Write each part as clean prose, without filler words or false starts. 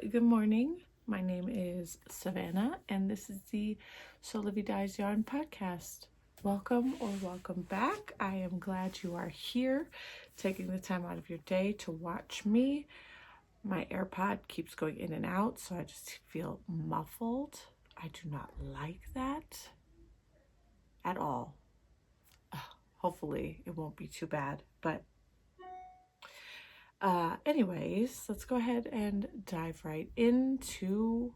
good morning. My name is Savannah, and this is the Sewlivi Dyes Yarn podcast. Welcome or welcome back. I am glad you are here, taking the time out of your day to watch me. My AirPod keeps going in and out, so I just feel muffled. I do not like that at all. Hopefully, it won't be too bad, but anyways, let's go ahead and dive right into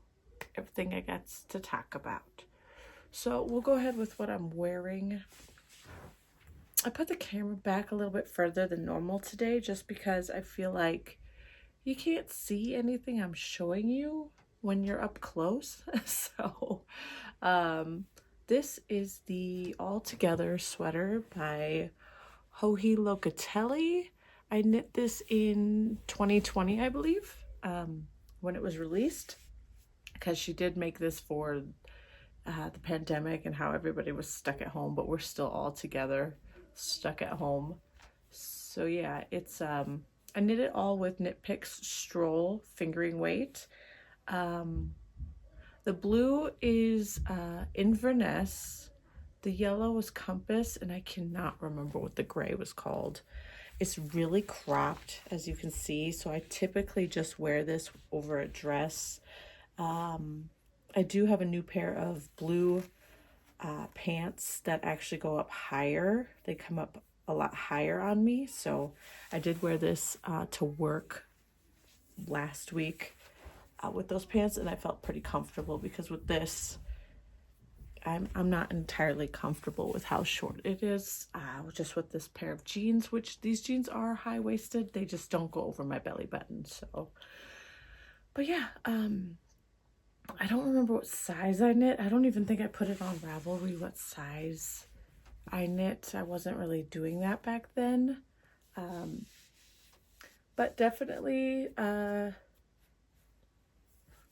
everything I got to talk about. So we'll go ahead with what I'm wearing. I put the camera back a little bit further than normal today just because I feel like you can't see anything I'm showing you when you're up close. So this is the All Together sweater by Joji Locatelli. I knit this in 2020, I believe, when it was released, because she did make this for the pandemic and how everybody was stuck at home, but we're still all together, stuck at home. So yeah, it's I knit it all with Knit Picks Stroll fingering weight. The blue is Inverness. The yellow was Compass, and I cannot remember what the gray was called. It's really cropped, as you can see, so I typically just wear this over a dress. I do have a new pair of blue pants that actually go up higher. They come up a lot higher on me, so I did wear this to work last week with those pants, and I felt pretty comfortable, because with this, I'm not entirely comfortable with how short it is, just with this pair of jeans, which these jeans are high-waisted. They just don't go over my belly button. So, but yeah, I don't remember what size I knit. I don't even think I put it on Ravelry what size I knit. I wasn't really doing that back then. But definitely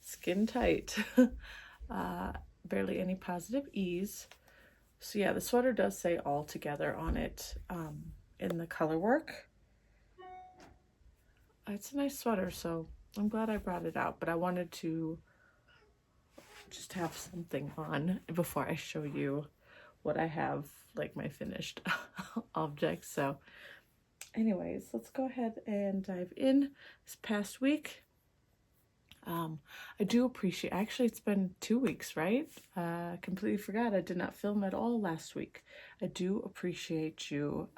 skin tight. Barely any positive ease. So yeah, the sweater does say All Together on it in the color work. It's a nice sweater, so I'm glad I brought it out, but I wanted to just have something on before I show you what I have, like my finished object. So anyways, let's go ahead and dive in. This past week, I do appreciate, actually it's been 2 weeks, right? Completely forgot I did not film at all last week. I do appreciate you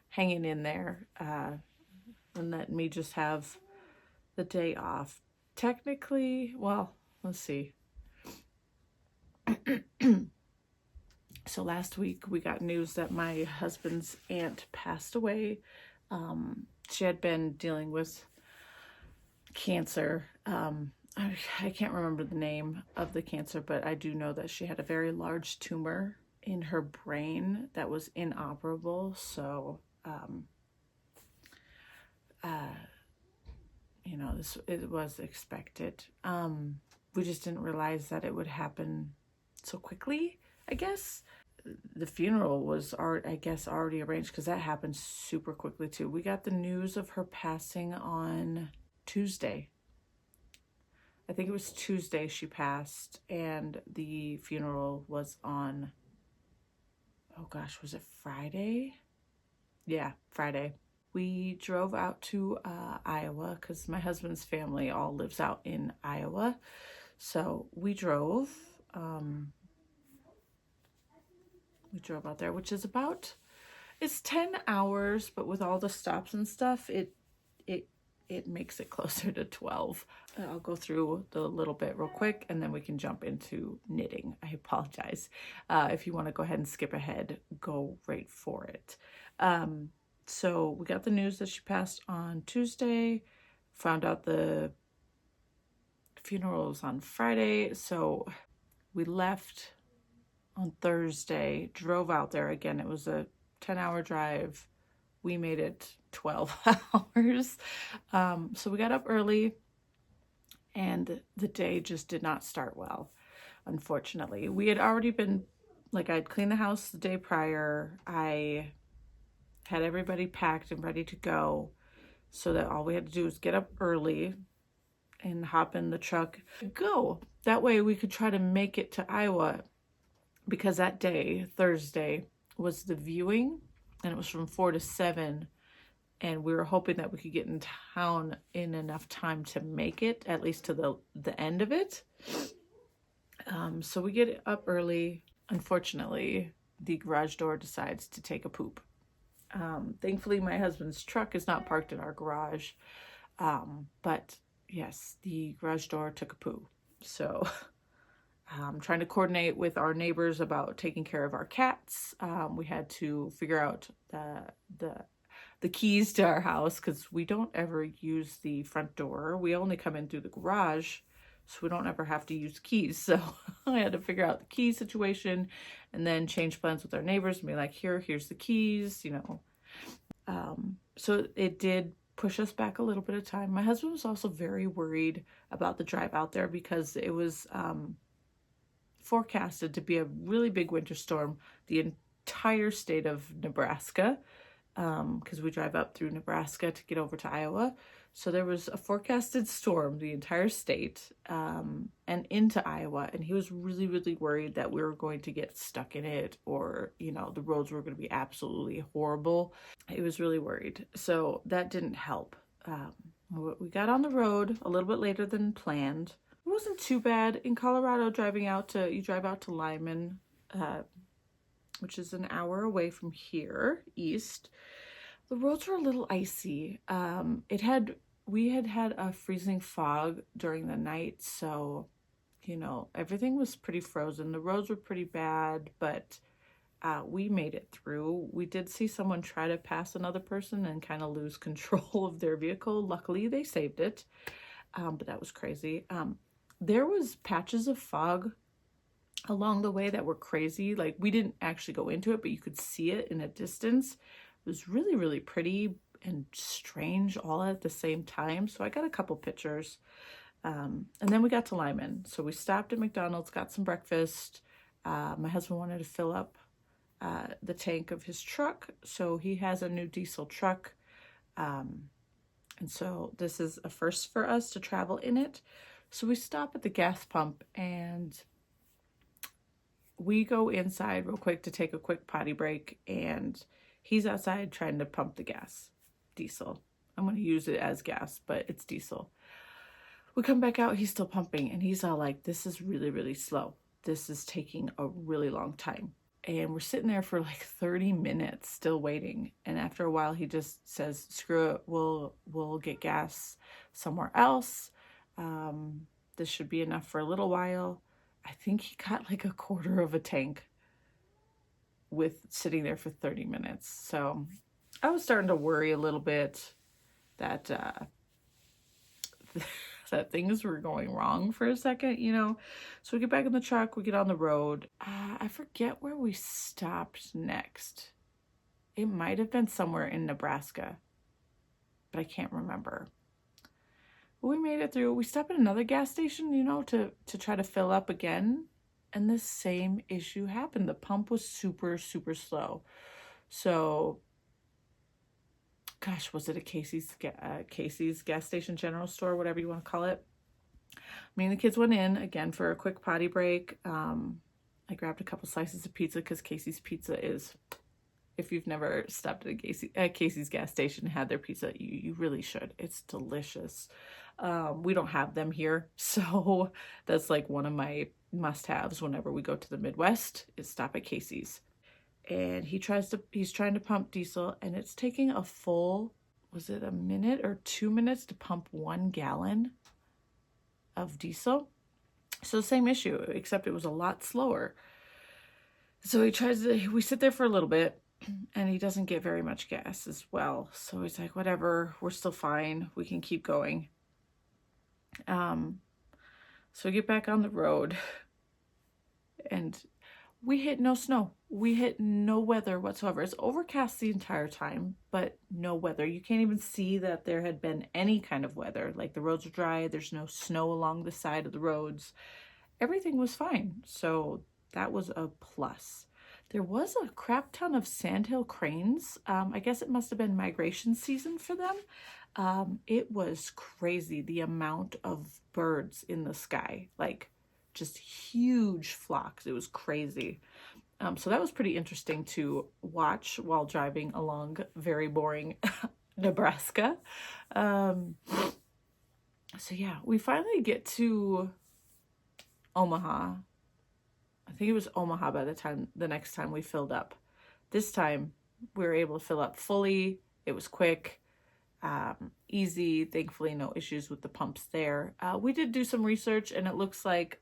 hanging in there and letting me just have the day off. Technically, well, let's see. So last week we got news that my husband's aunt passed away. She had been dealing with cancer. I can't remember the name of the cancer, but I do know that she had a very large tumor in her brain that was inoperable. So, it was expected. We just didn't realize that it would happen so quickly, I guess. The funeral was already arranged, because that happened super quickly too. We got the news of her passing on Tuesday. I think it was Tuesday she passed, and the funeral was on, oh gosh, was it Friday? Yeah, Friday. We drove out to Iowa, because my husband's family all lives out in Iowa. So we drove out there, which is it's 10 hours, but with all the stops and stuff, it makes it closer to 12. I'll go through the little bit real quick, and then we can jump into knitting. I apologize. If you want to go ahead and skip ahead, go right for it. So we got the news that she passed on Tuesday, found out the funeral was on Friday. So we left on Thursday, drove out there. Again, it was a 10-hour drive. We made it 12 hours. So we got up early, and the day just did not start well, unfortunately. We had already been, I'd cleaned the house the day prior. I had everybody packed and ready to go, so that all we had to do was get up early, and hop in the truck and go. That way we could try to make it to Iowa, because that day, Thursday, was the viewing, and it was from 4 to 7. And we were hoping that we could get in town in enough time to make it, at least to the end of it. So we get up early. Unfortunately, the garage door decides to take a poop. Thankfully, my husband's truck is not parked in our garage. But yes, the garage door took a poo. So I'm trying to coordinate with our neighbors about taking care of our cats. We had to figure out the keys to our house, because we don't ever use the front door. We only come in through the garage, so we don't ever have to use keys. So I had to figure out the key situation, and then change plans with our neighbors and be like, here's the keys, you know. So it did push us back a little bit of time. My husband was also very worried about the drive out there, because it was forecasted to be a really big winter storm the entire state of Nebraska, because we drive up through Nebraska to get over to Iowa. So there was a forecasted storm the entire state, and into Iowa. And he was really, really worried that we were going to get stuck in it, or, you know, the roads were going to be absolutely horrible. He was really worried. So that didn't help. We got on the road a little bit later than planned. It wasn't too bad. In Colorado, you drive out to Lyman, which is an hour away from here, east. The roads were a little icy. We had a freezing fog during the night, so, you know, everything was pretty frozen. The roads were pretty bad, but we made it through. We did see someone try to pass another person and kind of lose control of their vehicle. Luckily, they saved it, but that was crazy. There was patches of fog along the way that were crazy. Like, we didn't actually go into it, but you could see it in a distance. It was really, really pretty and strange all at the same time. So I got a couple pictures. And then we got to Lyman. So we stopped at McDonald's, got some breakfast. My husband wanted to fill up the tank of his truck. So he has a new diesel truck. And so this is a first for us to travel in it. So we stop at the gas pump, and we go inside real quick to take a quick potty break, and he's outside trying to pump the gas. Diesel. I'm going to use it as gas, but it's diesel. We come back out, he's still pumping, and he's all like, this is really, really slow. This is taking a really long time. And we're sitting there for like 30 minutes still waiting. And after a while, he just says, screw it, we'll get gas somewhere else. This should be enough for a little while. I think he got like a quarter of a tank with sitting there for 30 minutes. So I was starting to worry a little bit that that things were going wrong for a second, you know. So we get back in the truck, we get on the road. I forget where we stopped next. It might have been somewhere in Nebraska, but I can't remember. But we made it through. We stopped at another gas station, you know, to try to fill up again. And the same issue happened. The pump was super, super slow. So, gosh, was it a Casey's gas station, general store, whatever you want to call it? Me and the kids went in again for a quick potty break. I grabbed a couple slices of pizza, because Casey's pizza is, if you've never stopped at Casey's gas station and had their pizza, you really should. It's delicious. We don't have them here, so that's like one of my must-haves whenever we go to the Midwest, is stop at Casey's. And he's trying to pump diesel, and it's taking a full, was it a minute or 2 minutes to pump 1 gallon of diesel? So the same issue, except it was a lot slower. So we sit there for a little bit, and he doesn't get very much gas as well. So he's like, whatever, we're still fine. We can keep going. So we get back on the road, and we hit no snow. We hit no weather whatsoever. It's overcast the entire time, but no weather. You can't even see that there had been any kind of weather. Like, the roads are dry. There's no snow along the side of the roads. Everything was fine. So that was a plus. There was a crap ton of sandhill cranes. I guess it must have been migration season for them. It was crazy the amount of birds in the sky, like just huge flocks. It was crazy. So that was pretty interesting to watch while driving along very boring Nebraska. Um, so yeah, we finally get to Omaha. I think it was Omaha by the next time we filled up. This time we were able to fill up fully. It was quick, easy. Thankfully, no issues with the pumps there. We did do some research, and it looks like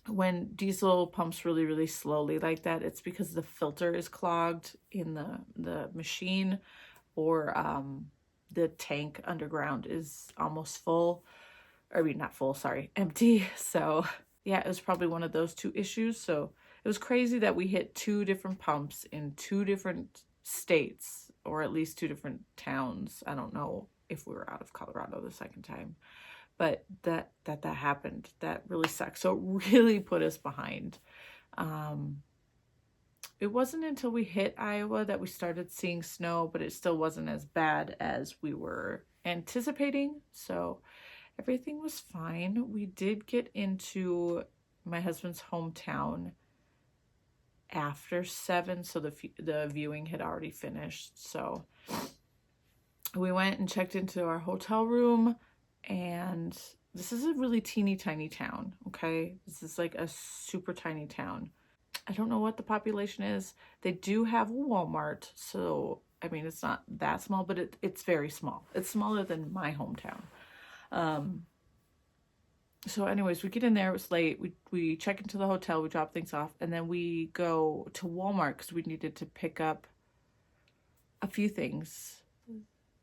when diesel pumps really, really slowly like that, it's because the filter is clogged in the machine, or the tank underground is almost full. Or I mean, not full, sorry, empty. So yeah, it was probably one of those two issues. So it was crazy that we hit 2 different pumps in 2 different states, or at least 2 different towns. I don't know if we were out of Colorado the second time, but that happened. That really sucks. So it really put us behind. It wasn't until we hit Iowa that we started seeing snow, but it still wasn't as bad as we were anticipating. So everything was fine. We did get into my husband's hometown after 7, so the viewing had already finished. So we went and checked into our hotel room, and this is a really teeny tiny town, okay? This is like a super tiny town. I don't know what the population is. They do have a Walmart, so I mean, it's not that small, but it's very small. It's smaller than my hometown. So anyways, we get in there, it was late. We check into the hotel, we drop things off, and then we go to Walmart because we needed to pick up a few things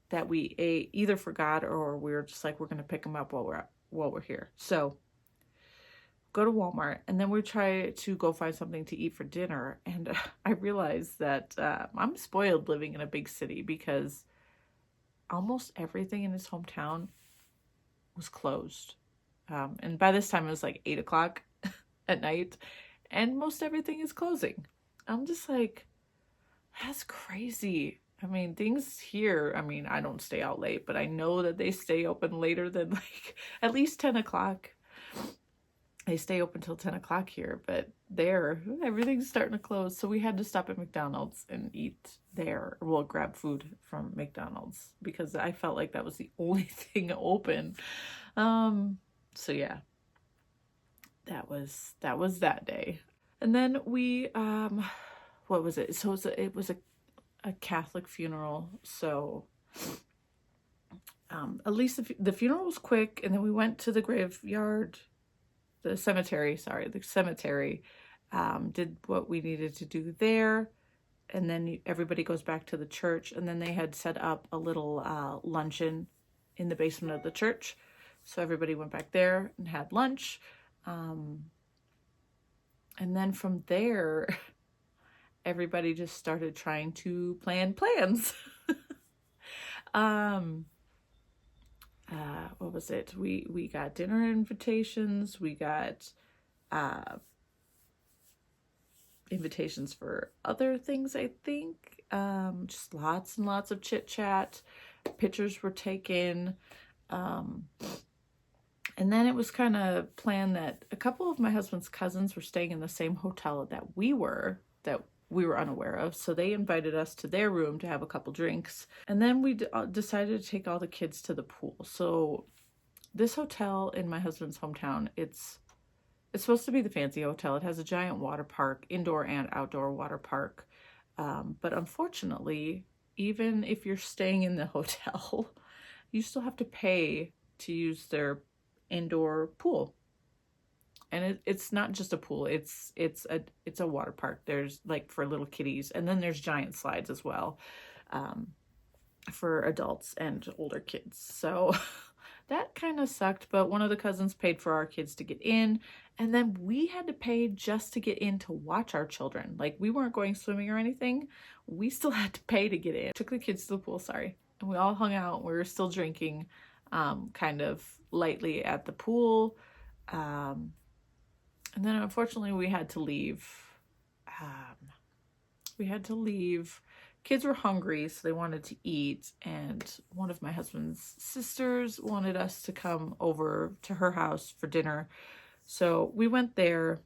that we either forgot, or we were just like, we're gonna pick them up while we're here. So go to Walmart, and then we try to go find something to eat for dinner. And I realized that I'm spoiled living in a big city, because almost everything in his hometown was closed. And by this time it was like 8 o'clock at night, and most everything is closing. I'm just like, that's crazy. I mean, things here, I mean, I don't stay out late, but I know that they stay open later than like at least 10 o'clock. They stay open till 10 o'clock here, but there, everything's starting to close. So we had to stop at McDonald's and eat there. Well, grab food from McDonald's, because I felt like that was the only thing open. So yeah, that was that day. And then we, what was it? So it was a Catholic funeral. So at least the funeral was quick. And then we went to the graveyard, the cemetery, did what we needed to do there. And then everybody goes back to the church. And then they had set up a little luncheon in the basement of the church. So everybody went back there and had lunch. And then from there, everybody just started trying to plan plans. What was it? We got dinner invitations. We got invitations for other things, I think. Just lots and lots of chit chat. Pictures were taken. And then it was kind of planned that a couple of my husband's cousins were staying in the same hotel that we were unaware of. So they invited us to their room to have a couple drinks. And then we decided to take all the kids to the pool. So this hotel in my husband's hometown, it's supposed to be the fancy hotel. It has a giant water park, indoor and outdoor water park. But unfortunately, even if you're staying in the hotel, you still have to pay to use their indoor pool. And it's not just a pool, it's a water park. There's like for little kiddies, and then there's giant slides as well, for adults and older kids. So that kind of sucked, but one of the cousins paid for our kids to get in, and then we had to pay just to get in to watch our children. Like, we weren't going swimming or anything. We still had to pay to get in. Took the kids to the pool, and we all hung out. We were still drinking kind of lightly at the pool. And then unfortunately we had to leave. kids were hungry, so they wanted to eat, and one of my husband's sisters wanted us to come over to her house for dinner. So we went there.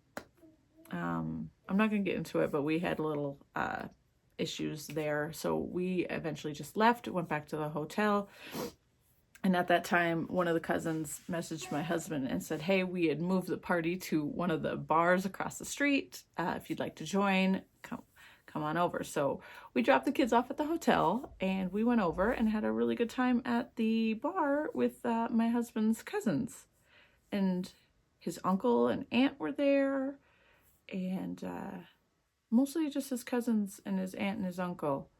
I'm not going to get into it, but we had little issues there. So we eventually just left, went back to the hotel. And at that time, one of the cousins messaged my husband and said, hey, we had moved the party to one of the bars across the street. If you'd like to join, come on over. So we dropped the kids off at the hotel and we went over and had a really good time at the bar with my husband's cousins. And his uncle and aunt were there, and mostly just his cousins and his aunt and his uncle.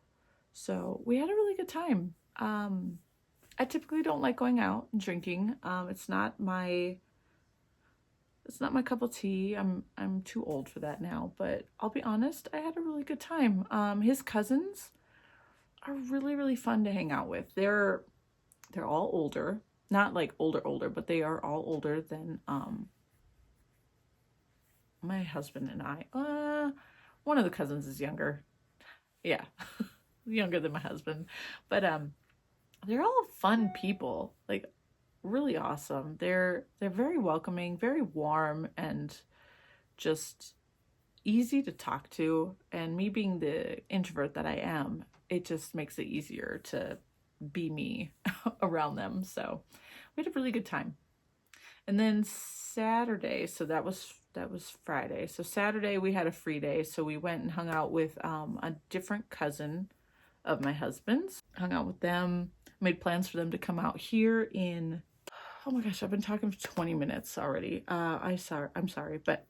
So we had a really good time. I typically don't like going out and drinking. It's not my cup of tea. I'm too old for that now, but I'll be honest, I had a really good time. His cousins are really, really fun to hang out with. They're all older, not like older, but they are all older than my husband and I. One of the cousins is younger. Yeah, younger than my husband, but they're all fun people, like really awesome. They're very welcoming, very warm, and just easy to talk to. And me being the introvert that I am, it just makes it easier to be me around them. So we had a really good time. And then Saturday, so that was Friday. So Saturday we had a free day, so we went and hung out with a different cousin of my husband's. Hung out with them, made plans for them to come out here in, oh my gosh, I've been talking for 20 minutes already. I'm sorry, but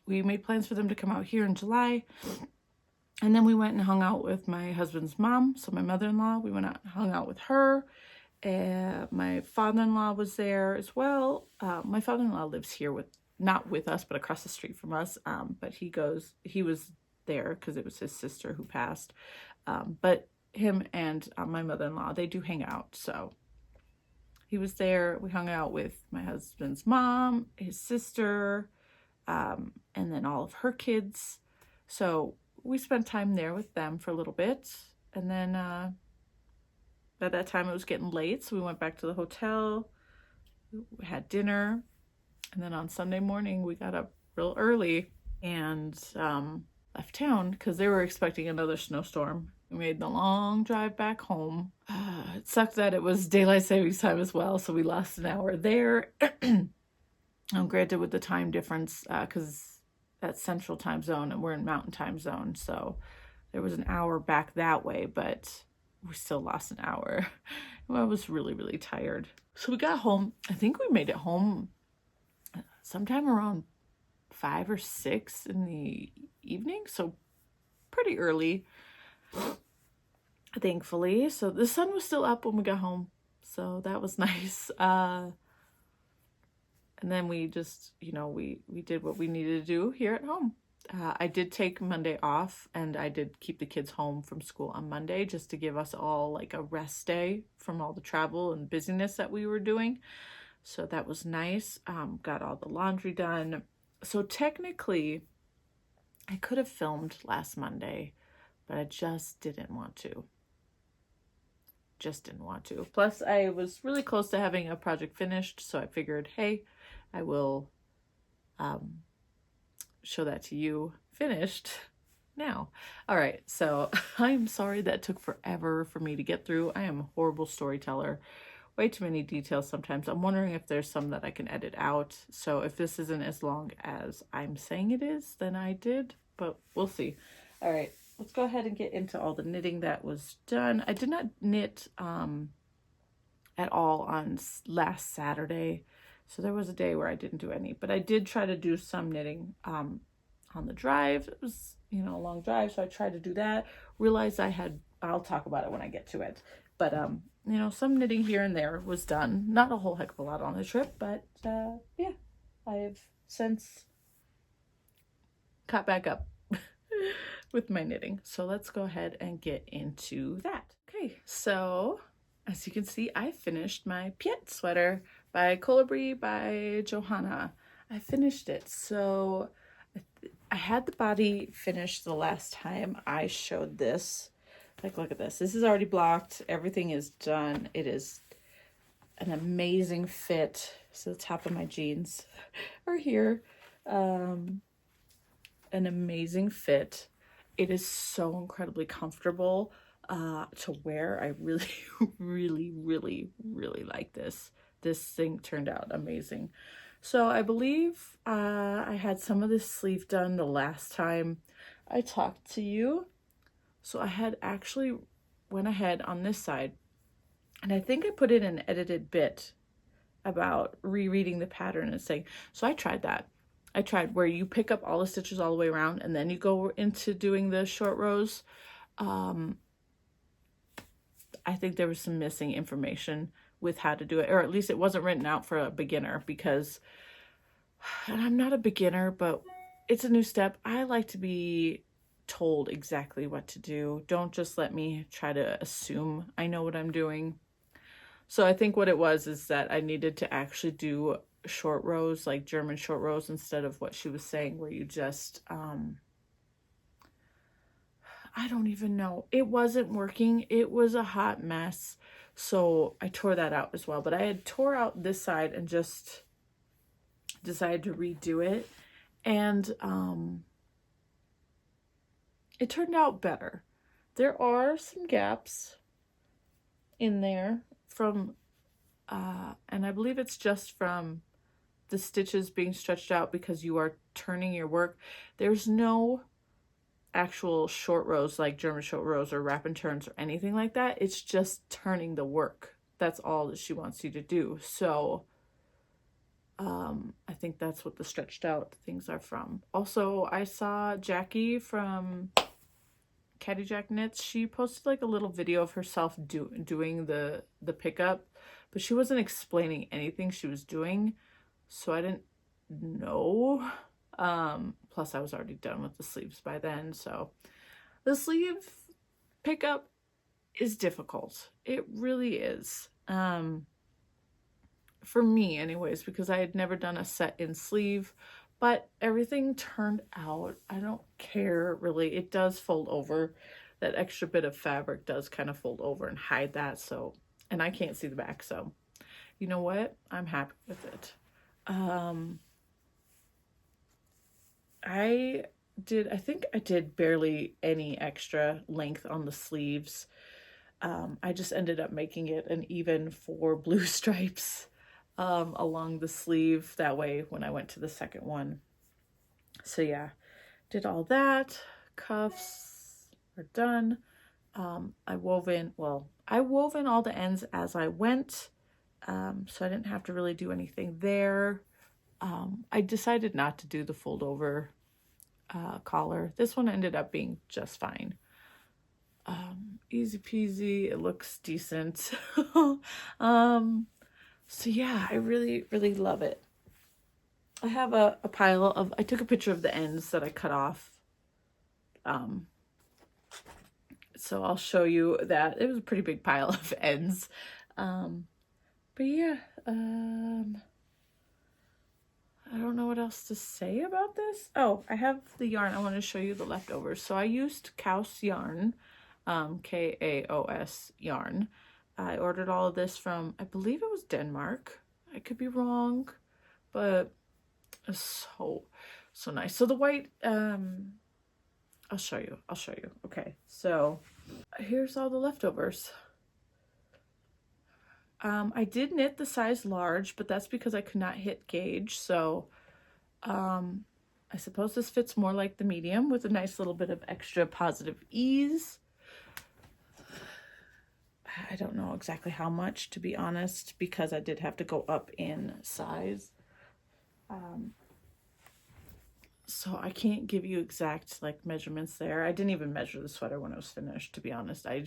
we made plans for them to come out here in July. And then we went and hung out with my husband's mom, so my mother-in-law. We went out and hung out with her. And my father-in-law was there as well. My father-in-law lives here not with us, but across the street from us. But he was there because it was his sister who passed. But him and my mother-in-law, they do hang out. So he was there. We hung out with my husband's mom, his sister, and then all of her kids. So we spent time there with them for a little bit. And then at that time it was getting late, so we went back to the hotel. We had dinner. And then on Sunday morning, we got up real early and left town because they were expecting another snowstorm. We made the long drive back home. It sucked that it was daylight savings time as well, so we lost an hour there. Granted, with the time difference, because that's Central Time Zone and we're in Mountain Time Zone, so there was an hour back that way, but we still lost an hour. I was really, really tired. So we got home. I think we made it home sometime around 5 or 6 in the evening, so pretty early, thankfully. So the sun was still up when we got home, so that was nice. And then we just, we did what we needed to do here at home. I did take Monday off, and I did keep the kids home from school on Monday just to give us all like a rest day from all the travel and busyness that we were doing. So that was nice. Got all the laundry done. So technically, I could have filmed last Monday, but I just didn't want to. Plus, I was really close to having a project finished, so I figured, hey, I will show that to you finished now. All right, so I'm sorry that took forever for me to get through. I am a horrible storyteller. Way too many details sometimes. I'm wondering if there's some that I can edit out. So if this isn't as long as I'm saying it is, then I did, but we'll see. All right, let's go ahead and get into all the knitting that was done. I did not knit at all on last Saturday. So there was a day where I didn't do any, but I did try to do some knitting on the drive. It was, a long drive, so I tried to do that. Realized I'll talk about it when I get to it. But, some knitting here and there was done. Not a whole heck of a lot on the trip, but, yeah, I have since caught back up with my knitting. So let's go ahead and get into that. Okay, so as you can see, I finished my Piet sweater by Colibri by Johanna. I finished it. So I had the body finished the last time I showed this. Like, look at this. This is already blocked. Everything is done. It is an amazing fit. So the top of my jeans are here. An amazing fit. It is so incredibly comfortable to wear. I really, really like this. This thing turned out amazing. So I believe I had some of this sleeve done the last time I talked to you. So I had actually went ahead on this side, and I think I put in an edited bit about rereading the pattern and saying, so I tried that. I tried where you pick up all the stitches all the way around and then you go into doing the short rows. I think there was some missing information with how to do it, or at least it wasn't written out for a beginner, because, and I'm not a beginner, but it's a new step. I like to be told exactly what to do. Don't just let me try to assume I know what I'm doing. So I think what it was is that I needed to actually do short rows, like German short rows, instead of what she was saying, where you just, I don't even know. It wasn't working. It was a hot mess. So I tore that out as well. But I had tore out this side and just decided to redo it. And it turned out better. There are some gaps in there from, and I believe it's just from the stitches being stretched out because you are turning your work. There's no actual short rows like German short rows or wrap and turns or anything like that. It's just turning the work. That's all that she wants you to do. So I think that's what the stretched out things are from. Also, I saw Jackie from Caddy Jack Knits. She posted like a little video of herself doing the pickup, but she wasn't explaining anything she was doing, so I didn't know. Plus I was already done with the sleeves by then, so the sleeve pickup is difficult. It really is. For me anyways, because I had never done a set in sleeve, but everything turned out. I don't care really. It does fold over. That extra bit of fabric does kind of fold over and hide that, so, and I can't see the back, so you know what? I'm happy with it. I think I did barely any extra length on the sleeves. I just ended up making it an even 4 blue stripes along the sleeve. That way when I went to the second one. So yeah, did all that. Cuffs are done. I wove in all the ends as I went. So I didn't have to really do anything there. I decided not to do the fold over collar. This one ended up being just fine. Easy peasy. It looks decent. So yeah, I really love it. I have a pile of, I took a picture of the ends that I cut off. So I'll show you that. It was a pretty big pile of ends. But yeah, I don't know what else to say about this. Oh, I have the yarn. I want to show you the leftovers. So I used Kaos yarn, Kaos yarn. I ordered all of this from, I believe it was Denmark. I could be wrong, but it's so nice. So the white, I'll show you. Okay, so here's all the leftovers. I did knit the size large, but that's because I could not hit gauge. So I suppose this fits more like the medium with a nice little bit of extra positive ease. I don't know exactly how much, to be honest, because I did have to go up in size. So I can't give you exact like measurements there. I didn't even measure the sweater when it was finished, to be honest. I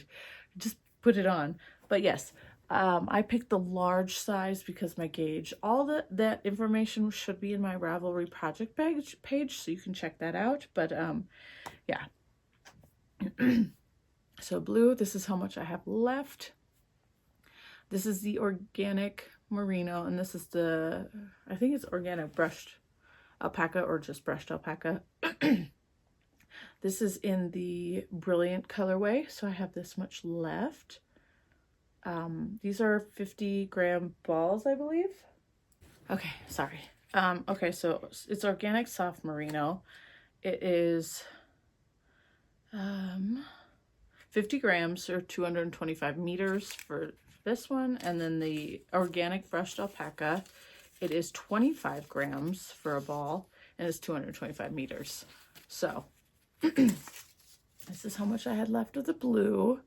just put it on. But yes, I picked the large size because my gauge. All that information should be in my Ravelry project page, so you can check that out. But yeah. So blue, this is how much I have left. This is the organic merino, and this is the, I think it's organic brushed alpaca or just brushed alpaca. This is in the Brilliant colorway, so I have this much left. These are 50-gram balls, I believe. Okay, sorry. Okay, so it's organic soft merino. It is 50 grams or 225 meters for this one. And then the organic brushed alpaca, it is 25 grams for a ball and it's 225 meters. So this is how much I had left of the blue.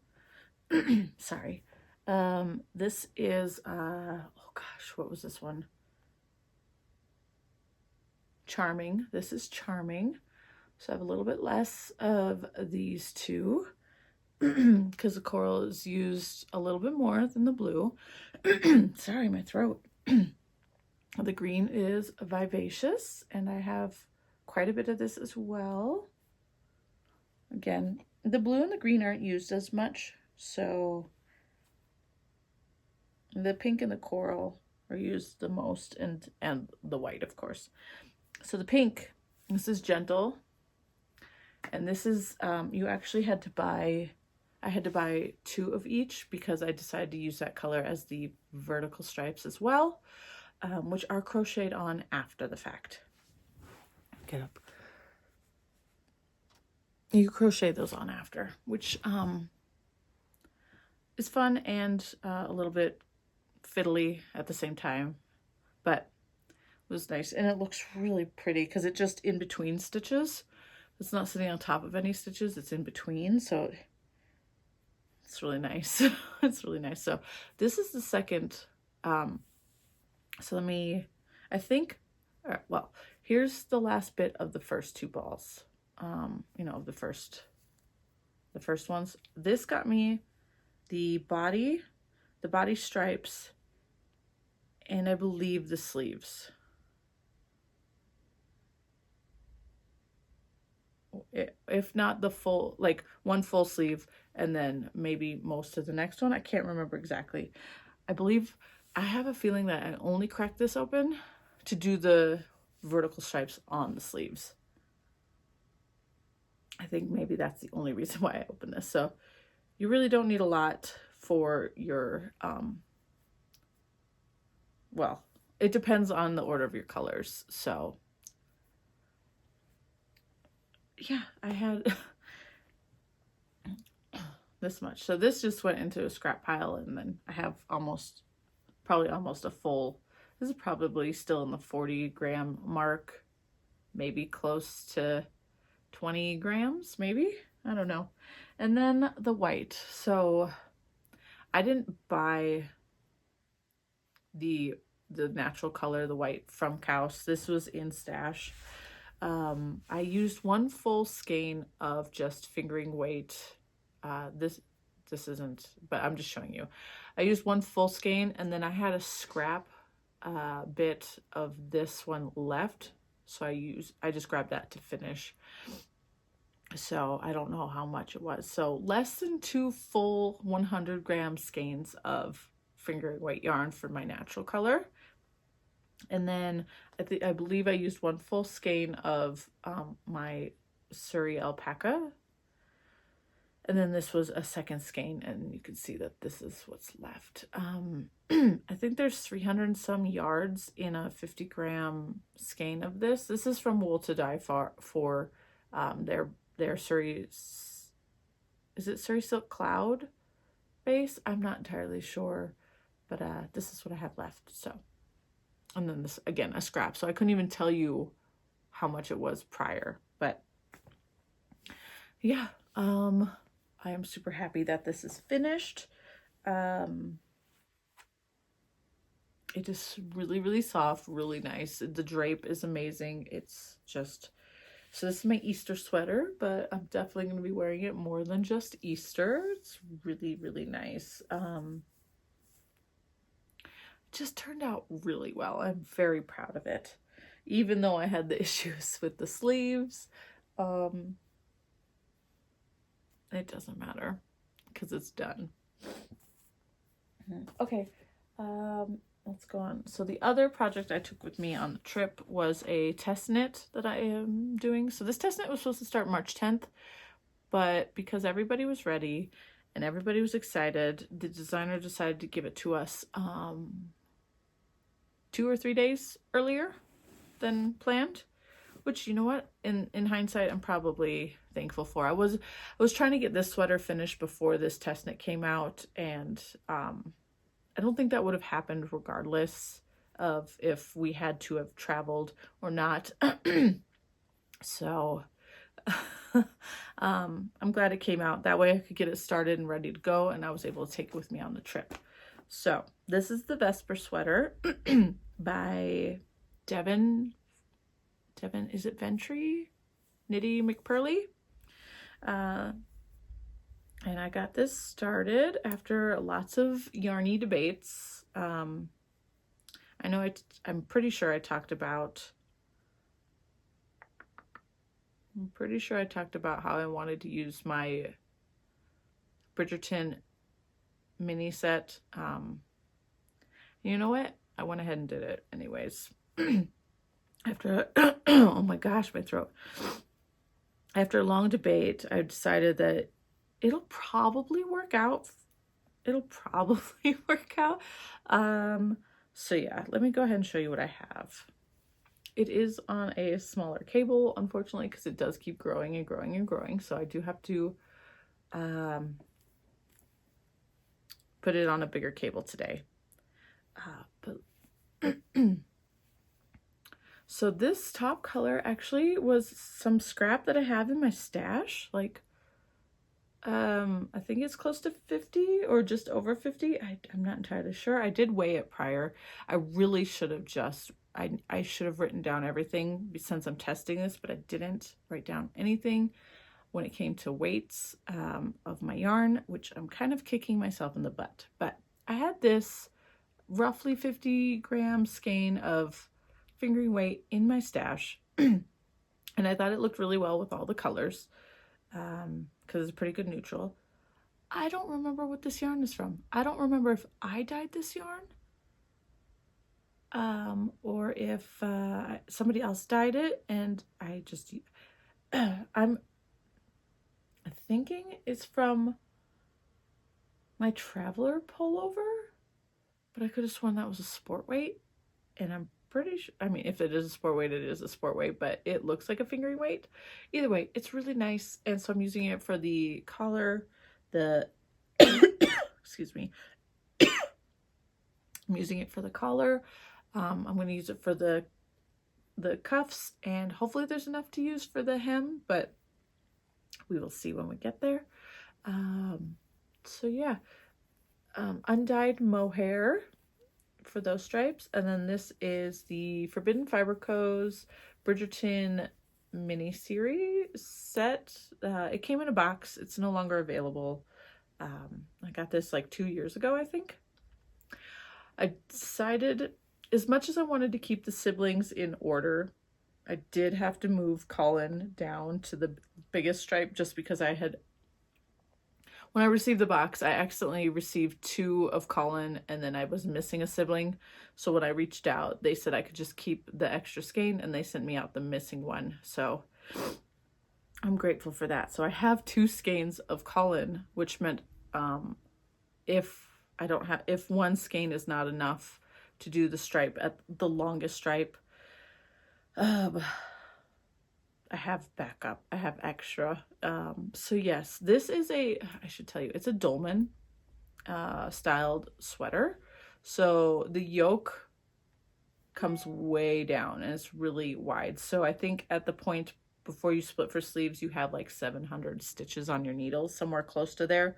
Sorry. This is, oh gosh, what was this one? Charming. This is Charming. So I have a little bit less of these two because the coral is used a little bit more than the blue. Sorry, my throat. The green is Vivacious, and I have quite a bit of this as well. Again, the blue and the green aren't used as much, so the pink and the coral are used the most, and the white, of course. So the pink, this is Gentle, and this is, you actually had to buy, I had to buy 2 of each because I decided to use that color as the vertical stripes as well, which are crocheted on after the fact. Get up. You crochet those on after, which is fun and a little bit fiddly at the same time, but it was nice. And it looks really pretty because it's just in between stitches. It's not sitting on top of any stitches, it's in between, so it's really nice. It's really nice. So this is the second, so let me, I think, well, here's the last bit of the first 2 balls. You know, the first ones. This got me the body stripes, and I believe the sleeves. If not the full, like one full sleeve and then maybe most of the next one. I can't remember exactly. I believe, I have a feeling that I only cracked this open to do the vertical stripes on the sleeves. I think maybe that's the only reason why I opened this. So you really don't need a lot for your, well, it depends on the order of your colors. So yeah, I had this much. So this just went into a scrap pile, and then I have probably almost a full, this is probably still in the 40-gram mark, maybe close to 20 grams, maybe, I don't know. And then the white. So I didn't buy the natural color, the white, from Kaus. This was in Stash. I used 1 full skein of just fingering weight. This isn't, but I'm just showing you. I used 1 full skein, and then I had a scrap bit of this one left, so I just grabbed that to finish. So I don't know how much it was. So less than 2 full 100-gram skeins of fingering weight yarn for my natural color. And then I believe I used 1 full skein of my Surrey alpaca. And then this was a second skein, and you can see that this is what's left. I think there's 300 and some yards in a 50-gram skein of this. This is from Wool to Die for their Surrey, is it Surrey Silk Cloud base? I'm not entirely sure, but this is what I have left. So, and then this, again, a scrap. So I couldn't even tell you how much it was prior, but yeah, I am super happy that this is finished. It is really, really soft, really nice. The drape is amazing. It's just, so this is my Easter sweater, but I'm definitely going to be wearing it more than just Easter. It's really, really nice. It just turned out really well. I'm very proud of it. Even though I had the issues with the sleeves, it doesn't matter because it's done. Okay. let's go on. So the other project I took with me on the trip was a test knit that I am doing. So this test knit was supposed to start March 10th, but because everybody was ready and everybody was excited, the designer decided to give it to us 2 or 3 days earlier than planned, which, you know what, in hindsight, I'm probably thankful for. I was trying to get this sweater finished before this test knit came out, and I don't think that would have happened regardless of if we had to have traveled or not. So I'm glad it came out. That way I could get it started and ready to go, and I was able to take it with me on the trip. So this is the Vesper sweater by Devin, is it Ventry? Nitty McPurley. And I got this started after lots of yarny debates. I know I'm pretty sure I talked about how I wanted to use my Bridgerton mini set. You know what? I went ahead and did it anyways. After, oh my gosh, my throat. After a long debate, I decided that it'll probably work out. So yeah, let me go ahead and show you what I have. It is on a smaller cable, unfortunately, because it does keep growing and growing and growing. So I do have to put it on a bigger cable today. So this top color actually was some scrap that I have in my stash. Like, I think it's close to 50 or just over 50. I'm not entirely sure. I did weigh it prior. I really should have I should have written down everything since I'm testing this, but I didn't write down anything when it came to weights of my yarn, which I'm kind of kicking myself in the butt. But I had this roughly 50 gram skein of fingering weight in my stash, and I thought it looked really well with all the colors because it's a pretty good neutral. I don't remember what this yarn is from. I don't remember if I dyed this yarn or if somebody else dyed it, and I just I'm thinking it's from my Traveler pullover, but I could have sworn that was a sport weight, and I'm pretty sure, I mean, if it is a sport weight, it is a sport weight, but it looks like a fingering weight. Either way, it's really nice, and so I'm using it for the collar, excuse me, I'm using it for the collar. I'm going to use it for the cuffs, and hopefully there's enough to use for the hem, but we will see when we get there. So yeah, undyed mohair for those stripes, and then this is the Forbidden Fiber Co's Bridgerton mini series set. It came in a box. It's no longer available. I got this like 2 years ago, I think. I decided, as much as I wanted to keep the siblings in order, I did have to move Colin down to the biggest stripe just because when I received the box, I accidentally received 2 of Colin, and then I was missing a sibling. So when I reached out, they said I could just keep the extra skein, and they sent me out the missing one. So I'm grateful for that. So I have 2 skeins of Colin, which meant if one skein is not enough to do the stripe at the longest stripe, I have backup. I have extra. So yes, this is I should tell you, it's a dolman styled sweater. So the yoke comes way down and it's really wide. So I think at the point before you split for sleeves, you have like 700 stitches on your needles, somewhere close to there.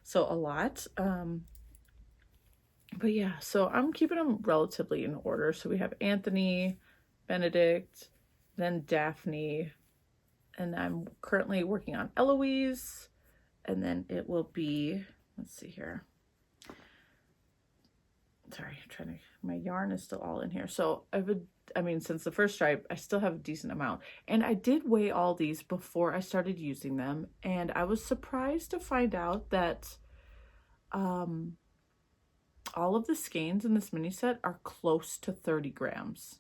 So a lot. But yeah, so I'm keeping them relatively in order. So we have Anthony, Benedict, then Daphne, and I'm currently working on Eloise, and then it will be, let's see here. Sorry, my yarn is still all in here. So since the first stripe, I still have a decent amount. And I did weigh all these before I started using them, and I was surprised to find out that all of the skeins in this mini set are close to 30 grams.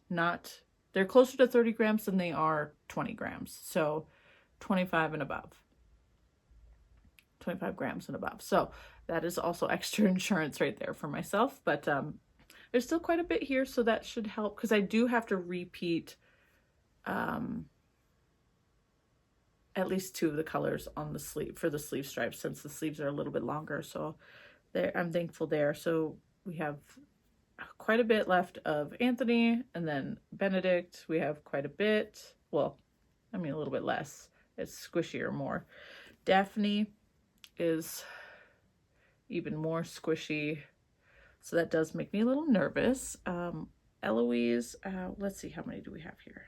They're closer to 30 grams than they are 20 grams. So 25 and above. 25 grams and above. So that is also extra insurance right there for myself. But there's still quite a bit here, so that should help, because I do have to repeat at least 2 of the colors on the sleeve for the sleeve stripes, since the sleeves are a little bit longer. So there, I'm thankful there. So we have quite a bit left of Anthony, and then Benedict. We have quite a bit. Well, I mean, a little bit less. It's squishier more. Daphne is even more squishy. So that does make me a little nervous. Eloise, let's see, how many do we have here?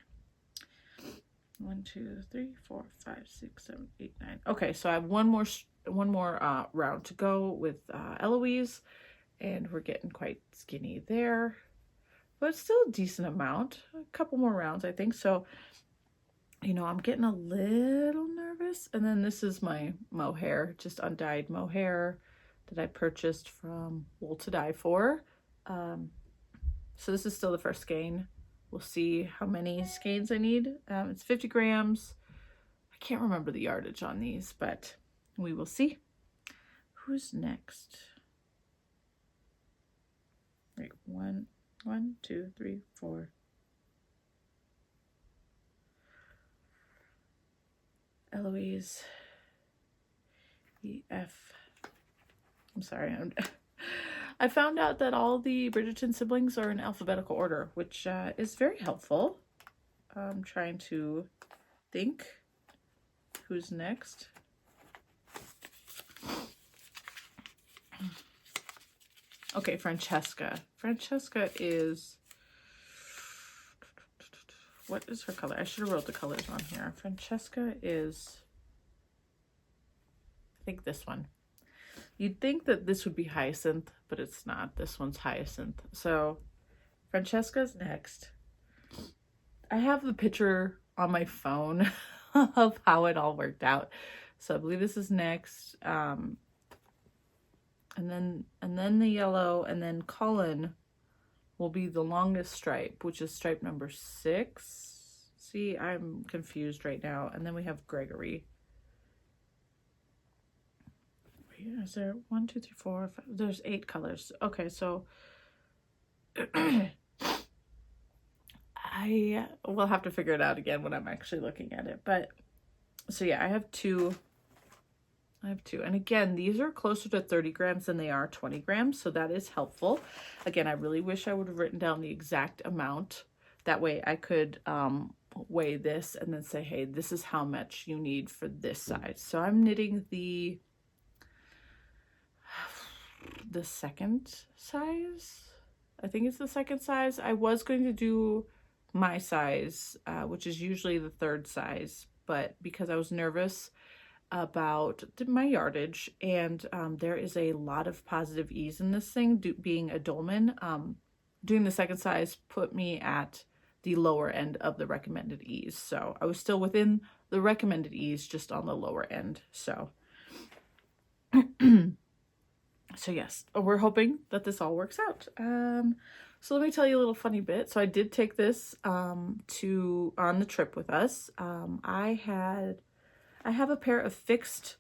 1, 2, 3, 4, 5, 6, 7, 8, 9. Okay, so I have one more round to go with Eloise, and we're getting quite skinny there, but still a decent amount. A couple more rounds, I think. So, you know, I'm getting a little nervous. And then this is my mohair, just undyed mohair that I purchased from Wool to Die For. So this is still the first skein. We'll see how many skeins I need. It's 50 grams. I can't remember the yardage on these, but we will see. Who's next? Right, 1, 2, 3, 4. Eloise. EF. I'm sorry. I found out that all the Bridgerton siblings are in alphabetical order, which is very helpful. I'm trying to think who's next. Okay, Francesca. Francesca is... What is her color? I should have wrote the colors on here. Francesca is... I think this one. You'd think that this would be hyacinth, but it's not. This one's hyacinth. So Francesca's next. I have the picture on my phone of how it all worked out. So I believe this is next. And then the yellow, and then Cullen will be the longest stripe, which is stripe number 6. See, I'm confused right now. And then we have Gregory. Is there 1, 2, 3, 4, 5? There's 8 colors. Okay, so I will have to figure it out again when I'm actually looking at it. But so yeah, I have two. And again, these are closer to 30 grams than they are 20 grams. So that is helpful. Again, I really wish I would have written down the exact amount. That way I could weigh this and then say, hey, this is how much you need for this size. So I'm knitting the second size. I think it's the second size. I was going to do my size, which is usually the 3rd size, but because I was nervous about my yardage, and there is a lot of positive ease in this thing, being a dolman, doing the 2nd size put me at the lower end of the recommended ease. So I was still within the recommended ease, just on the lower end. So so yes, we're hoping that this all works out. So let me tell you a little funny bit. So I did take this on the trip with us. I have a pair of fixed,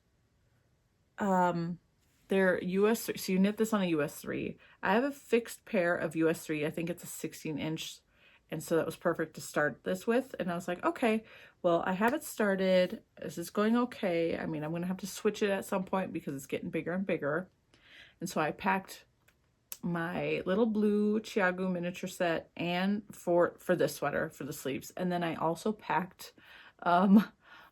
they're US 3, so you knit this on a US 3. I have a fixed pair of US 3, I think it's a 16-inch, and so that was perfect to start this with. And I was like, okay, well, I have it started. This is going okay. I mean, I'm going to have to switch it at some point because it's getting bigger and bigger. And so I packed my little blue Chiagu miniature set and for this sweater, for the sleeves. And then I also packed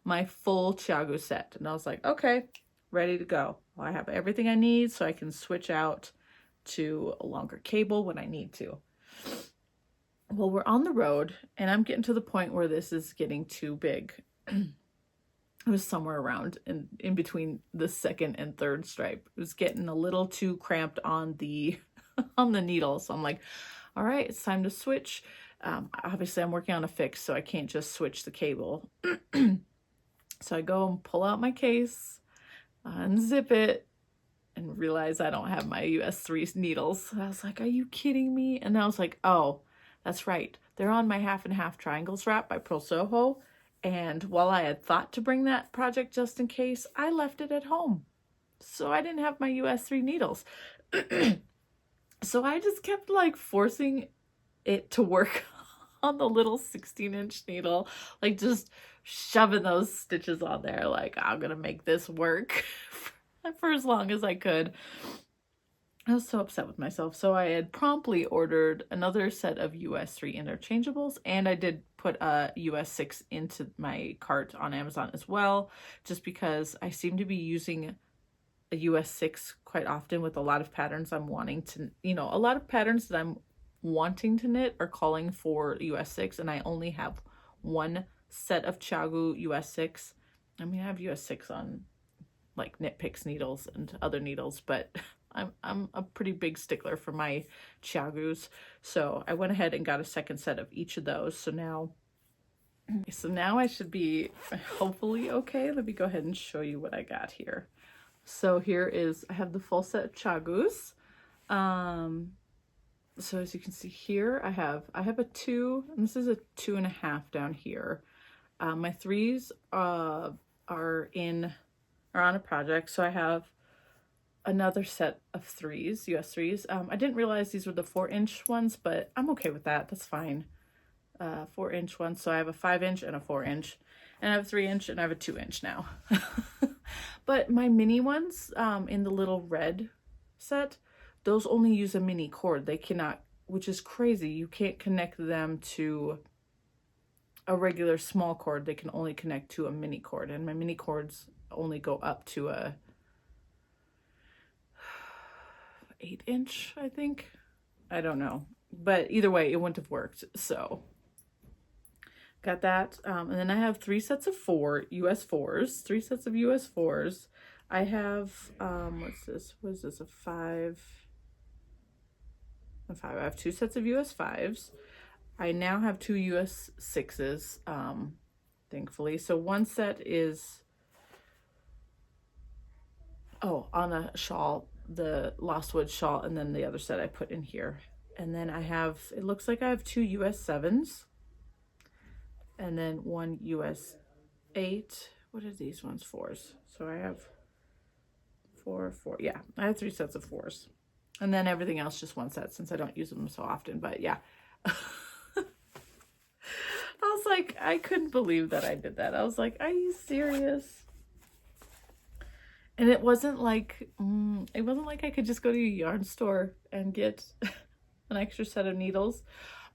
my full Chiagu set. And I was like, okay, ready to go. Well, I have everything I need, so I can switch out to a longer cable when I need to. Well, we're on the road, and I'm getting to the point where this is getting too big. It was somewhere around in between the 2nd and 3rd stripe. It was getting a little too cramped on the on the needle. So I'm like, all right, it's time to switch. Obviously, I'm working on a fix, so I can't just switch the cable. So I go and pull out my case, unzip it, and realized I don't have my US3 needles. And I was like, are you kidding me? And I was like, oh, that's right. They're on my half and half triangles wrap by Pearl Soho. And while I had thought to bring that project just in case, I left it at home. So I didn't have my US3 needles. So I just kept like forcing it to work on the little 16-inch needle, like just shoving those stitches on there, like I'm gonna make this work for as long as I could. I was so upset with myself. So I had promptly ordered another set of US3 interchangeables, and I did put a US6 into my cart on Amazon as well, just because I seem to be using a US6 quite often with a lot of patterns I'm wanting to, a lot of patterns that I'm wanting to knit are calling for US6, and I only have one set of Chiagu US6. I mean, I have US6 on like Knit Picks needles and other needles, but I'm a pretty big stickler for my Chiagus. So I went ahead and got a second set of each of those. So now I should be hopefully okay. Let me go ahead and show you what I got here. So here is, I have the full set of Chiagus. So as you can see here, I have a 2, and this is a 2.5 down here. My 3s are on a project, so I have another set of 3s, US 3s. I didn't realize these were the 4-inch ones, but I'm okay with that. That's fine. 4-inch ones. So I have a 5-inch and a 4-inch, and I have a 3-inch and I have a 2-inch now. But my mini ones, in the little red set, those only use a mini cord. They cannot, which is crazy. You can't connect them to a regular small cord. They can only connect to a mini cord, and my mini cords only go up to a 8-inch, I think. I don't know, but either way, it wouldn't have worked. So got that. And then I have 3 sets of 4 US 4s, 3 sets of US 4s. I have, what's this? What is this? A 5. I have 2 sets of US 5s. I now have 2 US 6s, thankfully. So one set is, on a shawl, the Lost Woods shawl, and then the other set I put in here. And then I have, it looks like I have 2 US 7s, and then 1 US 8. What are these ones? 4s. So I have 4. Yeah, I have 3 sets of 4s. And then everything else just one set, since I don't use them so often. But yeah. I was like, I couldn't believe that I did that. I was like, are you serious? And it wasn't like I could just go to a yarn store and get an extra set of needles.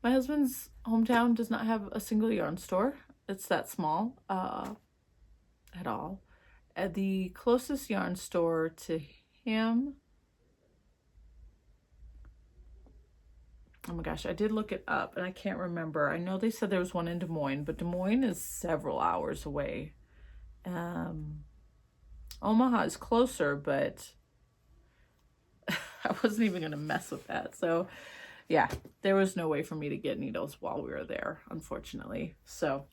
My husband's hometown does not have a single yarn store. It's that small, at all. The closest yarn store to him, oh my gosh, I did look it up and I can't remember. I know they said there was one in Des Moines, but Des Moines is several hours away. Omaha is closer, but I wasn't even going to mess with that. So yeah, there was no way for me to get needles while we were there, unfortunately. So,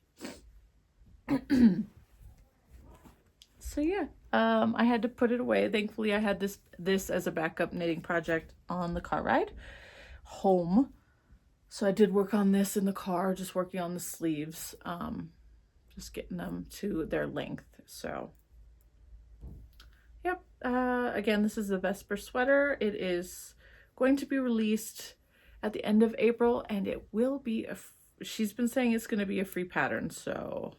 so yeah, I had to put it away. Thankfully, I had this as a backup knitting project on the car ride home. So I did work on this in the car, just working on the sleeves, just getting them to their length. So yep, again, this is the Vesper sweater. It is going to be released at the end of April, and it will be she's been saying it's going to be a free pattern, so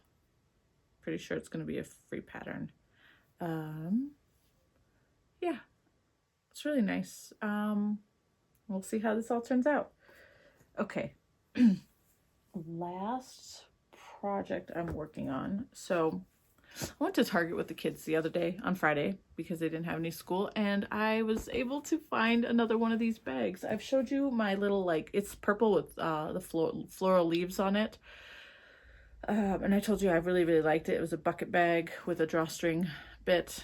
pretty sure it's going to be a free pattern. Yeah, it's really nice. We'll see how this all turns out. Okay. Last project I'm working on. So I went to Target with the kids the other day on Friday because they didn't have any school, and I was able to find another one of these bags. I've showed you my little, like, it's purple with the floral leaves on it. And I told you I really, really liked it. It was a bucket bag with a drawstring bit.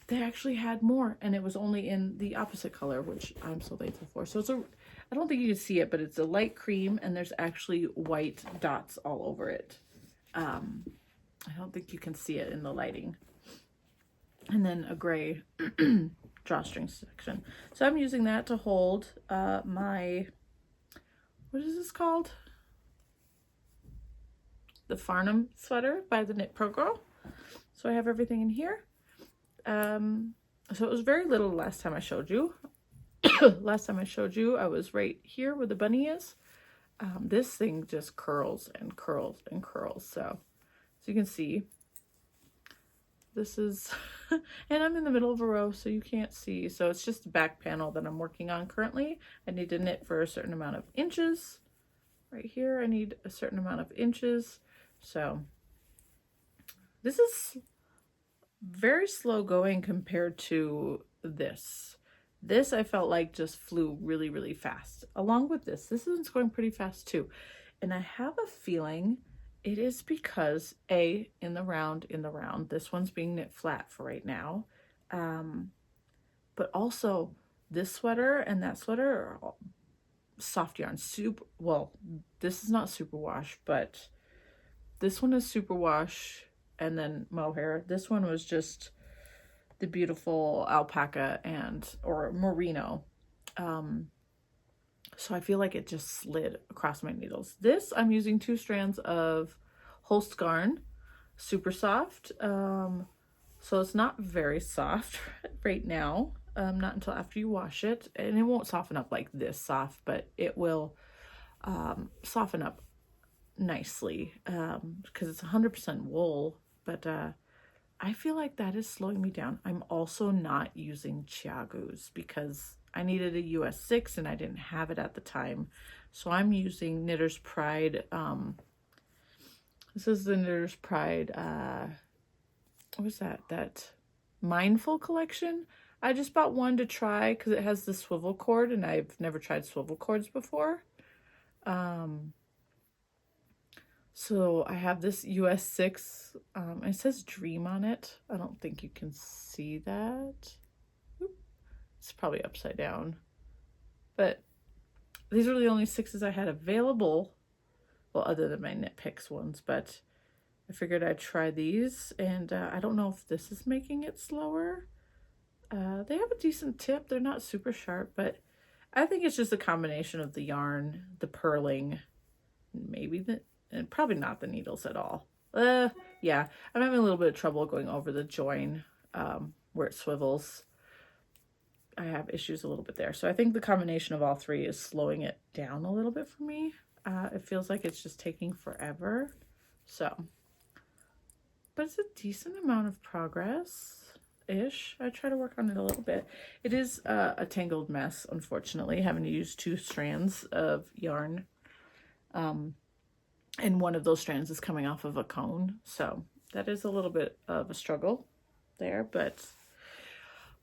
They actually had more, and it was only in the opposite color, which I'm so thankful for. So it's I don't think you can see it, but it's a light cream, and there's actually white dots all over it. I don't think you can see it in the lighting. And then a gray. drawstring section. So I'm using that to hold my, what is this called? The Farnham sweater by the Knit Pro Girl. So I have everything in here. So it was very little last time I showed you. Last time I showed you, I was right here where the bunny is. This thing just curls and curls and curls. So you can see, this is, and I'm in the middle of a row, so you can't see. So it's just the back panel that I'm working on currently. I need to knit for a certain amount of inches. Right here, I need a certain amount of inches. So this is very slow going compared to this. This I felt like just flew really, really fast. Along with this one's going pretty fast too. And I have a feeling it is because in the round, this one's being knit flat for right now. But also this sweater and that sweater are all soft yarn. Well, this is not superwash, but this one is superwash and then mohair. This one was just the beautiful alpaca or merino. So I feel like it just slid across my needles. This, I'm using 2 strands of Holst yarn, super soft. So it's not very soft right now, not until after you wash it. And it won't soften up like this soft, but it will soften up nicely because it's 100% wool. But I feel like that is slowing me down. I'm also not using Chiagus because I needed a US 6 and I didn't have it at the time. So I'm using Knitter's Pride. This is the Knitter's Pride, what was that? That Mindful collection. I just bought one to try because it has the swivel cord and I've never tried swivel cords before. So I have this US 6, it says Dream on it. I don't think you can see that. Oop. It's probably upside down. But these are the only 6s I had available. Well, other than my Knit Picks ones, but I figured I'd try these. And I don't know if this is making it slower. They have a decent tip. They're not super sharp, but I think it's just a combination of the yarn, the purling, maybe and probably not the needles at all. Yeah, I'm having a little bit of trouble going over the join where it swivels. I have issues a little bit there. So I think the combination of all 3 is slowing it down a little bit for me. It feels like it's just taking forever. So, but it's a decent amount of progress-ish. I try to work on it a little bit. It is a tangled mess, unfortunately, having to use 2 strands of yarn. And one of those strands is coming off of a cone. So that is a little bit of a struggle there, but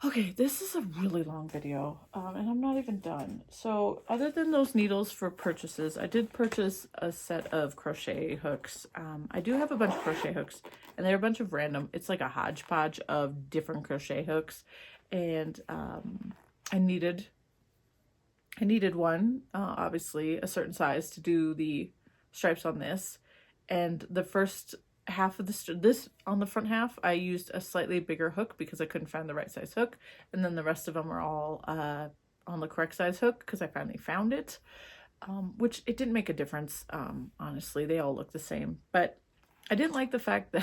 okay, this is a really long video and I'm not even done. So other than those needles for purchases, I did purchase a set of crochet hooks. I do have a bunch of crochet hooks and they're a bunch of random, it's like a hodgepodge of different crochet hooks. And I needed one, obviously a certain size to do the stripes on this, and the first half of this on the front half I used a slightly bigger hook because I couldn't find the right size hook, and then the rest of them are all on the correct size hook because I finally found it, which it didn't make a difference. Honestly, they all look the same, but I didn't like the fact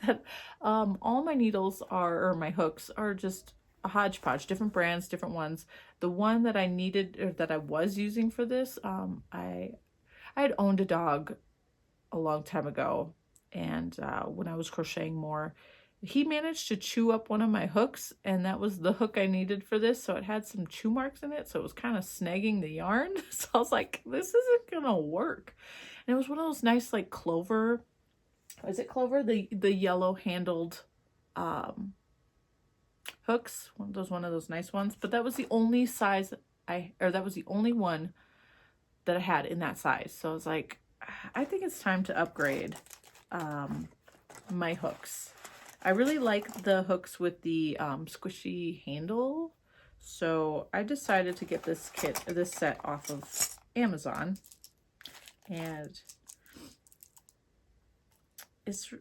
that all my needles or my hooks are just a hodgepodge, different brands, different ones. The one that I needed, or that I was using for this, I had owned a dog a long time ago, and when I was crocheting more, he managed to chew up one of my hooks, and that was the hook I needed for this, so it had some chew marks in it, so it was kind of snagging the yarn. So I was like, this isn't gonna work. And it was one of those nice, like, clover, is it clover? The yellow handled hooks, one of those nice ones, but that was the only size that was the only one that I had in that size. So I was like, I think it's time to upgrade my hooks. I really like the hooks with the squishy handle. So I decided to get this set off of Amazon. And it's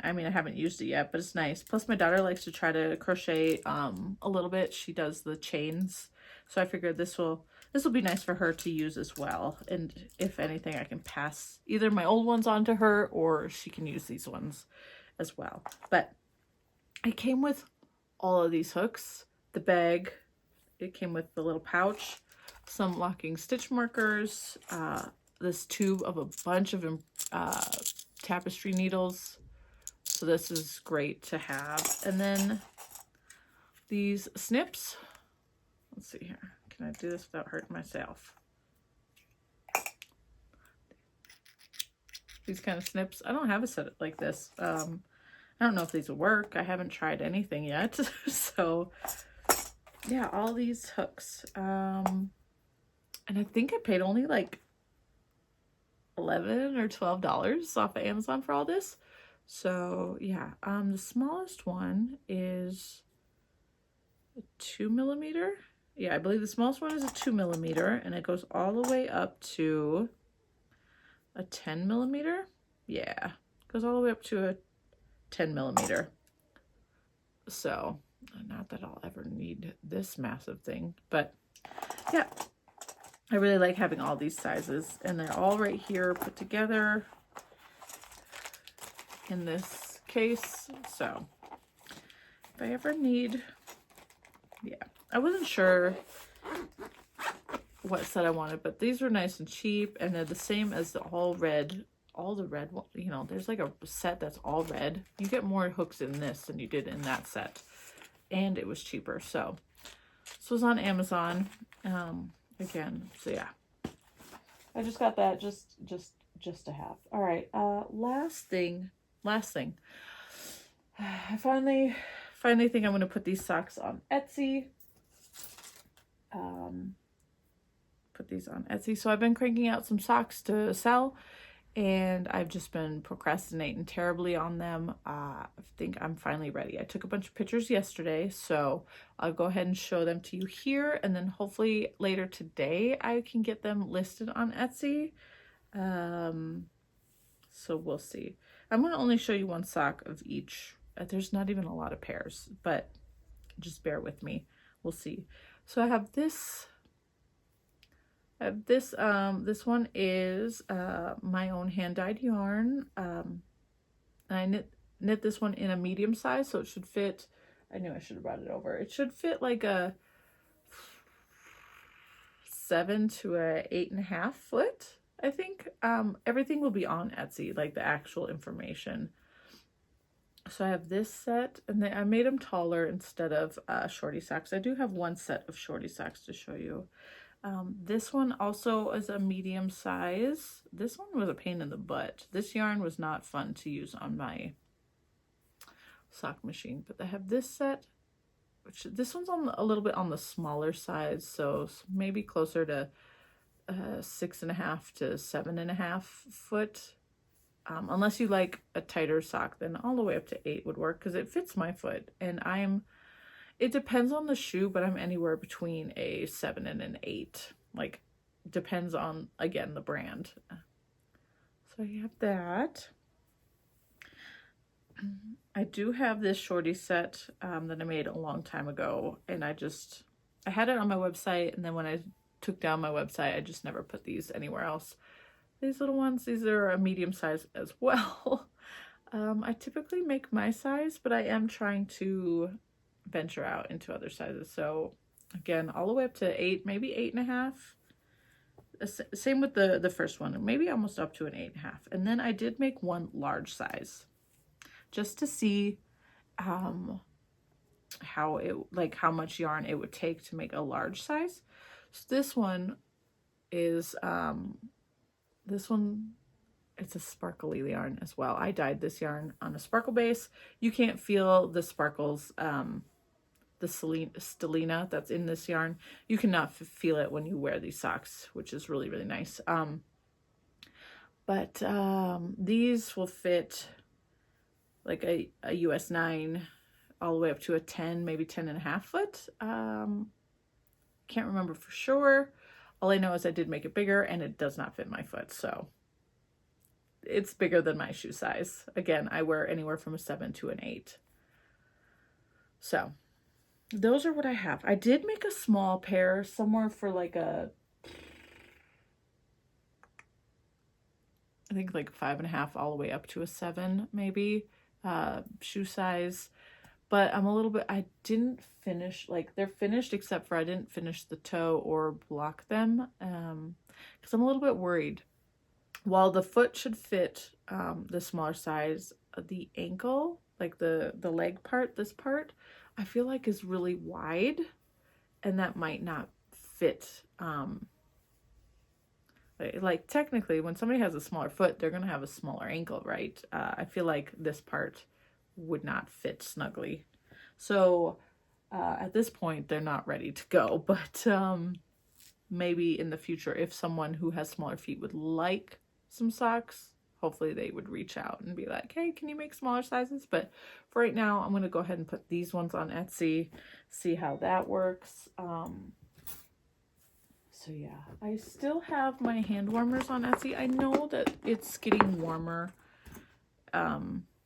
I mean, I haven't used it yet, but it's nice. Plus my daughter likes to try to crochet a little bit. She does the chains. So I figured this will be nice for her to use as well. And if anything, I can pass either my old ones on to her or she can use these ones as well. But it came with all of these hooks, the bag, it came with the little pouch, some locking stitch markers, this tube of a bunch of tapestry needles. So this is great to have. And then these snips. Let's see here. Can I do this without hurting myself? These kind of snips. I don't have a set like this. I don't know if these will work. I haven't tried anything yet. So yeah, all these hooks. And I think I paid only like $11 or $12 off of Amazon for all this. So yeah, the smallest one is a 2mm. Yeah, I believe the smallest one is a 2mm, and it goes all the way up to a 10mm. Yeah, it goes all the way up to a 10mm. So not that I'll ever need this massive thing, but yeah, I really like having all these sizes, and they're all right here put together in this case. So if I ever need, yeah, I wasn't sure what set I wanted, but these were nice and cheap, and they're the same as all the red one. You know, there's like a set that's all red. You get more hooks in this than you did in that set, and it was cheaper. So this was on Amazon again. So yeah, I just got that just to have. All right, last thing. I finally think I'm going to put these socks on Etsy. Put these on Etsy. So I've been cranking out some socks to sell, and I've just been procrastinating terribly on them. I think I'm finally ready. I took a bunch of pictures yesterday, so I'll go ahead and show them to you here, and then hopefully later today I can get them listed on Etsy. So we'll see. I'm going to only show you one sock of each. There's not even a lot of pairs, but just bear with me. We'll see. So I have this. This one is my own hand-dyed yarn. And I knit this one in a medium size, so it should fit. I knew I should have brought it over. It should fit like a 7 to a 8.5 foot. I think everything will be on Etsy, like the actual information. So I have this set, and I made them taller instead of shorty socks. I do have one set of shorty socks to show you. This one also is a medium size. This one was a pain in the butt. This yarn was not fun to use on my sock machine, but I have this set, which this one's on a little bit on the smaller side, so maybe closer to 6.5 to 7.5 foot. Unless you like a tighter sock, then all the way up to 8 would work, because it fits my foot, and it depends on the shoe, but I'm anywhere between a 7 and an 8. Like, depends on, again, the brand. So you have that. I do have this shorty set that I made a long time ago, and I had it on my website, and then when I took down my website, I just never put these anywhere else. These little ones, these are a medium size as well. I typically make my size, but I am trying to venture out into other sizes. So again, all the way up to 8, maybe 8.5. Same with the first one, maybe almost up to an 8.5. And then I did make one large size just to see how much yarn it would take to make a large size. So this one is it's a sparkly yarn as well. I dyed this yarn on a sparkle base. You can't feel the sparkles, the stellina that's in this yarn. You cannot feel it when you wear these socks, which is really, really nice. But these will fit like a US 9 all the way up to a 10, maybe 10.5 foot. Can't remember for sure. All I know is I did make it bigger, and it does not fit my foot. So it's bigger than my shoe size. Again, I wear anywhere from a 7 to an 8. So those are what I have. I did make a small pair somewhere for like I think like 5.5 all the way up to a 7 maybe, shoe size. But I'm a little bit, I didn't finish, like they're finished except for I didn't finish the toe or block them, because I'm a little bit worried. While the foot should fit the smaller size, the ankle, like the leg part, this part, I feel like is really wide, and that might not fit. Like technically, when somebody has a smaller foot, they're gonna have a smaller ankle, right? I feel like this part would not fit snugly. So at this point, they're not ready to go, but maybe in the future, if someone who has smaller feet would like some socks, hopefully they would reach out and be like, hey, can you make smaller sizes? But for right now, I'm going to go ahead and put these ones on Etsy, see how that works. So yeah, I still have my hand warmers on Etsy. I know that it's getting warmer.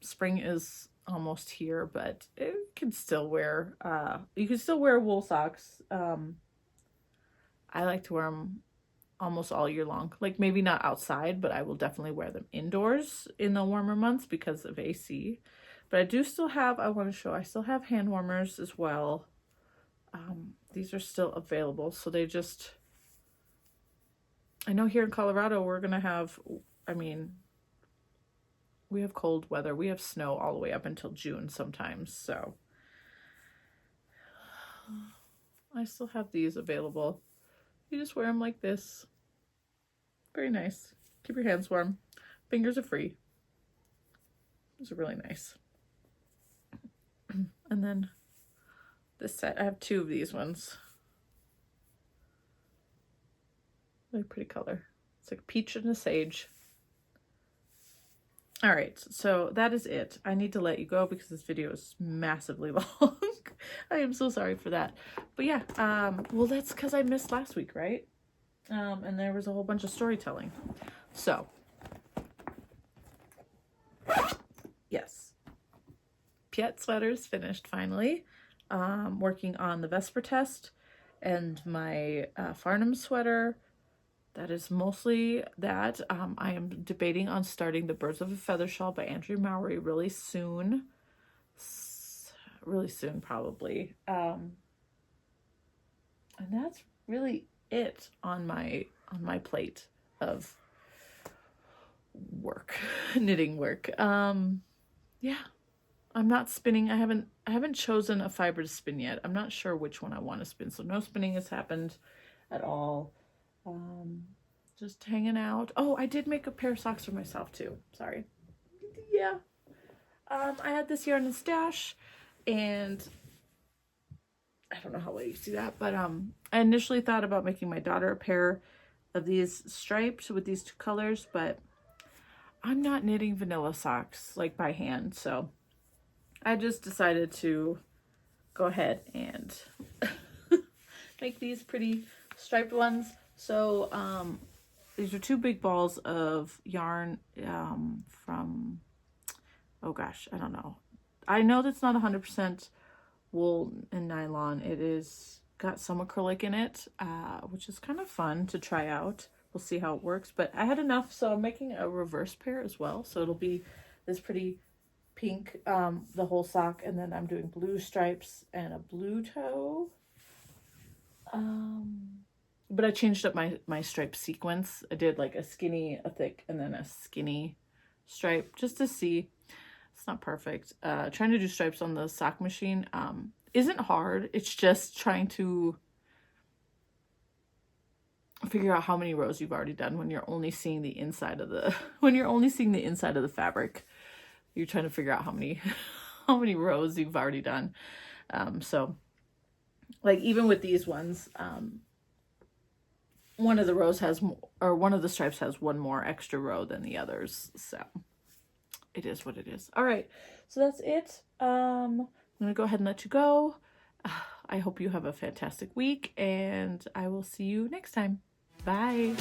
Spring is almost here, but it can still wear, you can still wear wool socks. I like to wear them almost all year long. Like maybe not outside, but I will definitely wear them indoors in the warmer months because of AC. But I do still have, I want to show, I still have hand warmers as well. These are still available. So they just, I know here in Colorado, we're going to have, I mean, we have cold weather. We have snow all the way up until June sometimes. So I still have these available. You just wear them like this. Very nice. Keep your hands warm. Fingers are free. These are really nice. And then this set, I have 2 of these ones. Really pretty color. It's like peach and a sage. All right, so that is it. I need to let you go because this video is massively long. I am so sorry for that. But yeah, well, that's because I missed last week, right? And there was a whole bunch of storytelling. So, yes. Piet sweaters finished finally. Working on the Vesper test and my Farnham sweater. That is mostly that. I am debating on starting the Birds of a Feather Shawl by Andrew Mowry really soon. Really soon, probably. And that's really it on my plate of work, knitting work. Yeah, I'm not spinning. I haven't chosen a fiber to spin yet. I'm not sure which one I want to spin. So no spinning has happened at all. Just hanging out. Oh, I did make a pair of socks for myself too. Sorry. Yeah. I had this yarn in stash, and I don't know how well you see that, but I initially thought about making my daughter a pair of these stripes with these 2 colors, but I'm not knitting vanilla socks like by hand, so I just decided to go ahead and make these pretty striped ones. So these are 2 big balls of yarn from, oh gosh, I don't know. I know that's not 100% wool and nylon. It is got some acrylic in it, which is kind of fun to try out. We'll see how it works, but I had enough, so I'm making a reverse pair as well. So it'll be this pretty pink, the whole sock, and then I'm doing blue stripes and a blue toe. But I changed up my stripe sequence. I did like a skinny, a thick, and then a skinny stripe just to see. It's not perfect. Trying to do stripes on the sock machine isn't hard. It's just trying to figure out how many rows you've already done when you're only seeing the inside of the inside of the fabric. You're trying to figure out how many rows you've already done. So like even with these ones, one of the rows has more, or one of the stripes has 1 more extra row than the others. So it is what it is. All right, so that's it. I'm gonna go ahead and let you go. I hope you have a fantastic week, and I will see you next time. Bye.